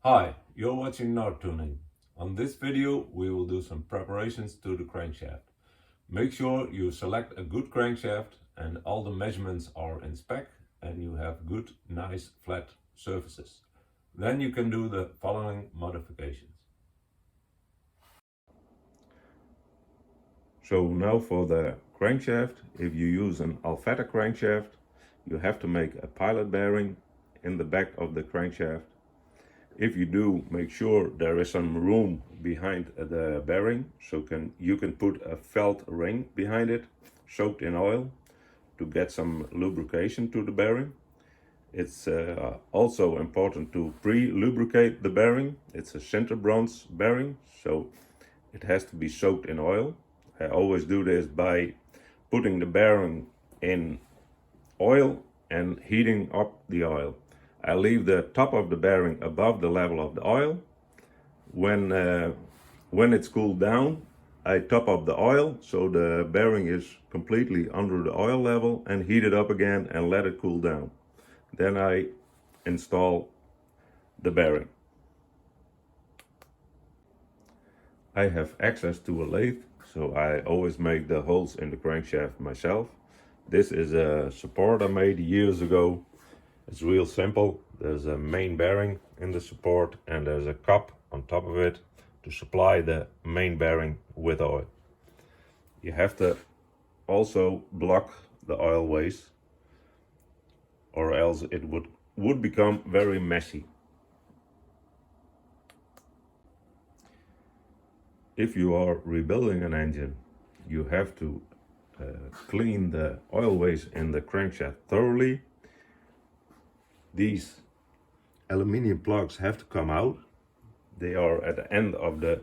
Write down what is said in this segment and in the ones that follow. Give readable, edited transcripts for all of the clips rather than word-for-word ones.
Hi, you're watching North Tuning. On this video we will do some preparations to the crankshaft. Make sure you select a good crankshaft and all the measurements are in spec and you have good, nice, flat surfaces. Then you can do the following modifications. So now for the crankshaft, if you use an Alfetta crankshaft, you have to make a pilot bearing in the back of the crankshaft. If you do, make sure there is some room behind the bearing, so you can put a felt ring behind it, soaked in oil, to get some lubrication to the bearing. It's also important to pre-lubricate the bearing. It's a center bronze bearing, so it has to be soaked in oil. I always do this by putting the bearing in oil and heating up the oil. I leave the top of the bearing above the level of the oil. When it's cooled down, I top up the oil so the bearing is completely under the oil level and heat it up again and let it cool down. Then I install the bearing. I have access to a lathe, so I always make the holes in the crankshaft myself. This is a support I made years ago. It's real simple. There's a main bearing in the support and there's a cup on top of it to supply the main bearing with oil. You have to also block the oil waste or else it would become very messy. If you are rebuilding an engine, you have to clean the oil waste in the crankshaft thoroughly. These aluminium plugs have to come out. They are at the end of the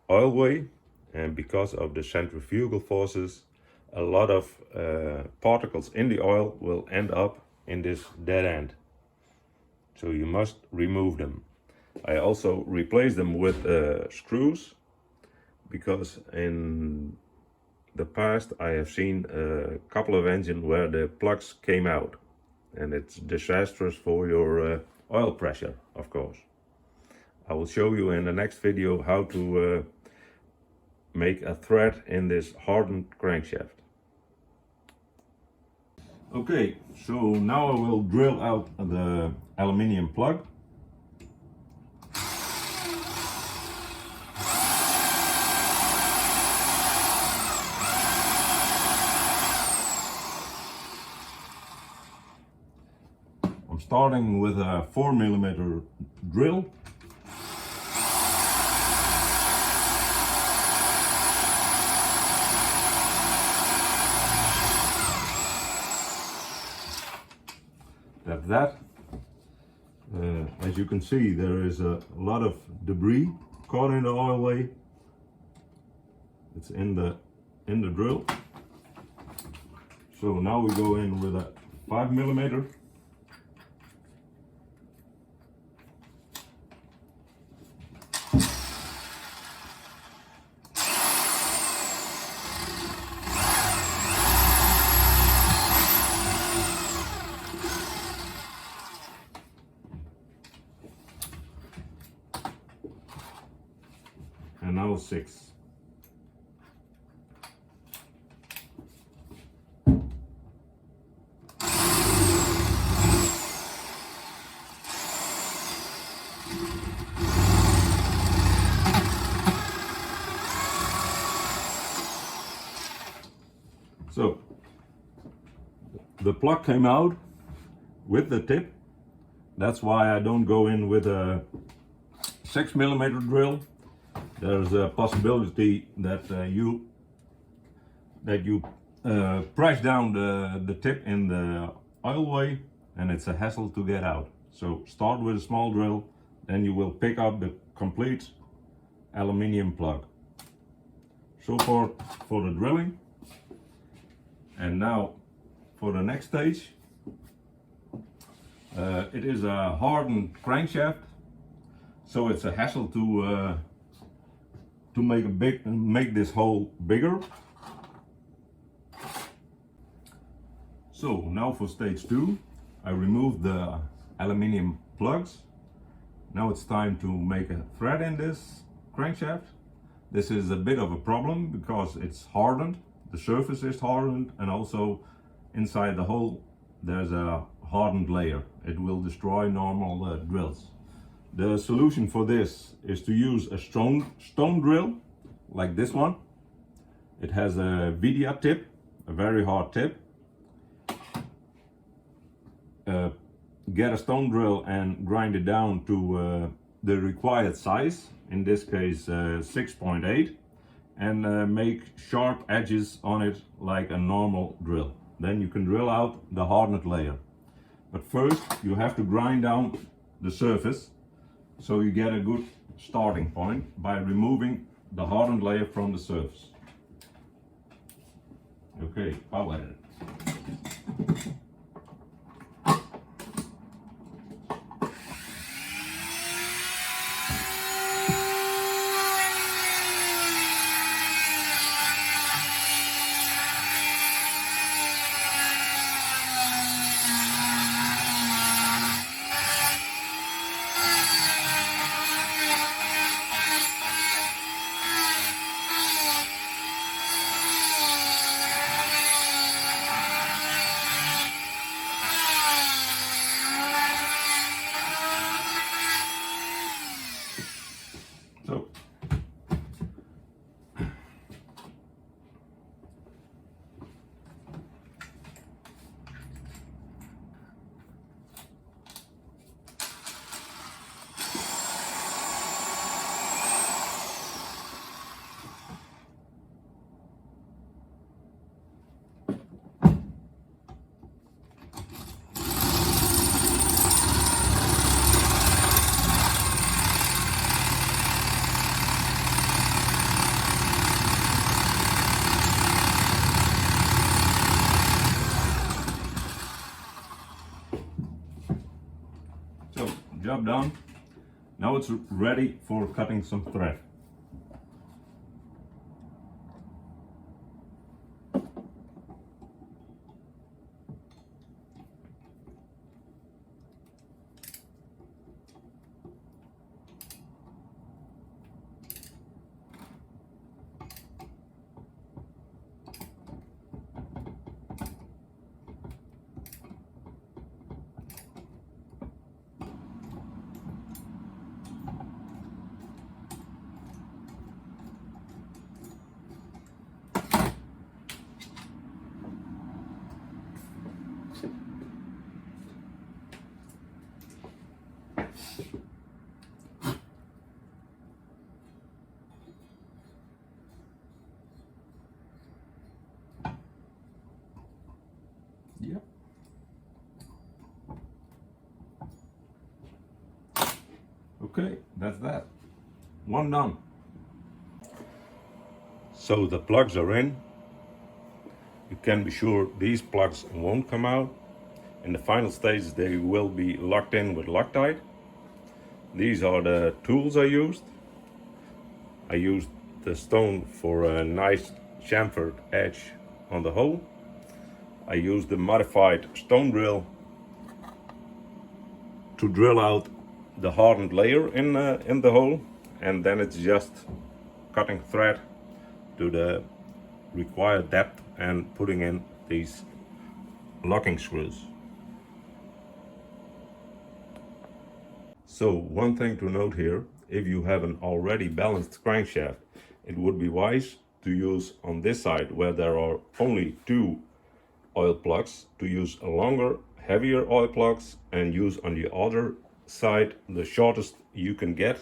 oil way, and because of the centrifugal forces, a lot of particles in the oil will end up in this dead end. So you must remove them. I also replace them with screws, because in the past I have seen a couple of engines where the plugs came out. And it's disastrous for your oil pressure, of course. I will show you in the next video how to make a thread in this hardened crankshaft. Okay, so now I will drill out the aluminium plug. Starting with a 4mm drill. That's that. As you can see, there is a lot of debris caught in the oil way. It's in the drill. So now we go in with a 5mm. And now 6. So the plug came out with the tip. That's why I don't go in with a 6mm drill. There's a possibility that you press down the tip in the oil way, and it's a hassle to get out. So start with a small drill, then you will pick up the complete aluminium plug. So far for the drilling. And now for the next stage. It is a hardened crankshaft, so it's a hassle to make this hole bigger. So now for stage 2, I remove the aluminium plugs Now it's time to make a thread in this crankshaft. This is a bit of a problem because it's hardened, the surface is hardened, and also inside the hole there's a hardened layer. It will destroy normal drills. The solution for this is to use a stone drill like this one. It has a Vidia tip, a very hard tip. Get a stone drill and grind it down to the required size, in this case 6.8, and make sharp edges on it like a normal drill. Then you can drill out the hardened layer. But first you have to grind down the surface so you get a good starting point by removing the hardened layer from the surface. Okay, power at it. So, job done. Now it's ready for cutting some thread. Yep. Okay, that's that. One done. So the plugs are in. You can be sure these plugs won't come out. In the final stage they will be locked in with Loctite. These are the tools I used. I used the stone for a nice chamfered edge on the hole. I used the modified stone drill to drill out the hardened layer in the hole, and then it's just cutting thread to the required depth and putting in these locking screws. So one thing to note here, if you have an already balanced crankshaft, it would be wise to use on this side where there are only 2 oil plugs, to use a longer, heavier oil plugs, and use on the other side the shortest you can get,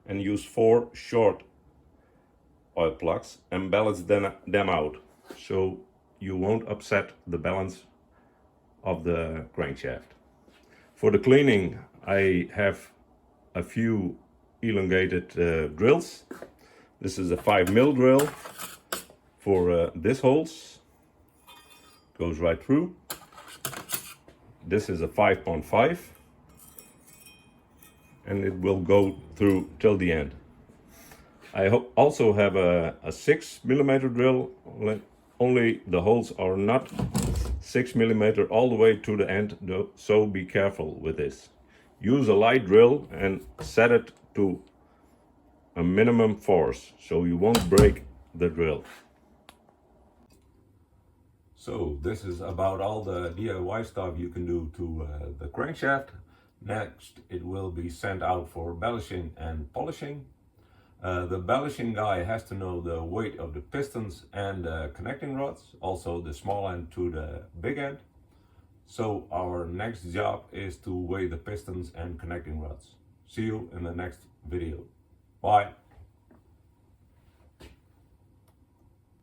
and use 4 short oil plugs and balance them out so you won't upset the balance of the crankshaft. For the cleaning I have a few elongated drills. This is a 5mm drill for this holes. Goes right through. This is a 5.5 and it will go through till the end. I also have a 6mm drill, only the holes are not 6mm all the way to the end, so be careful with this. use a light drill and set it to a minimum force so you won't break the drill. So this is about all the DIY stuff you can do to the crankshaft. Next it will be sent out for bellishing and polishing. The bellishing guy has to know the weight of the pistons and the connecting rods, also the small end to the big end. So our next job is to weigh the pistons and connecting rods. See you in the next video. Bye.